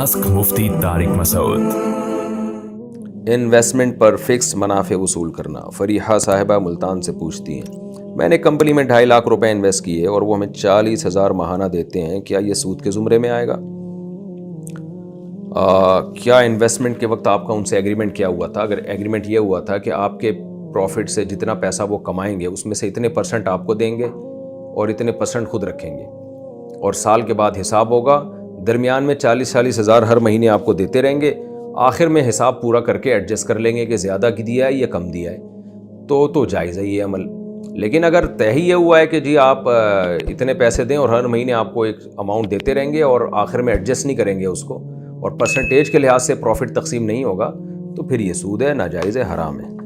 Ask मुफ्ती Tariq Masood. Investment पर fix मुनाफे वसूल करना। फरीहा साहिबा मुल्तान से पूछती हैं, मैंने कंपनी में 2.5 लाख रुपए इन्वेस्ट किए और वो हमें 40,000 माहाना देते हैं, क्या ये सूद के ज़ुमरे में आएगा? क्या इन्वेस्टमेंट के वक्त आपका उनसे एग्रीमेंट क्या हुआ था? अगर एग्रीमेंट ये हुआ था कि आपके प्रॉफिट से जितना पैसा वो कमाएंगे उसमें से इतने % आपको देंगे और इतने % खुद रखेंगे, और साल के बाद हिसाब होगा, दरमियान में 40 हज़ार हर महीने आपको देते रहेंगे, आखिर में हिसाब पूरा करके एडजस्ट कर लेंगे कि ज़्यादा की दिया है या कम दिया है, तो जायज़ है ये अमल। लेकिन अगर तय ही ये हुआ है कि जी आप इतने पैसे दें और हर महीने आपको एक अमाउंट देते रहेंगे और आखिर में एडजस्ट नहीं करेंगे उसको, और परसेंटेज के लिहाज से प्रॉफिट तकसीम नहीं होगा, तो फिर ये सूद है, नाजायज़ है, हराम है।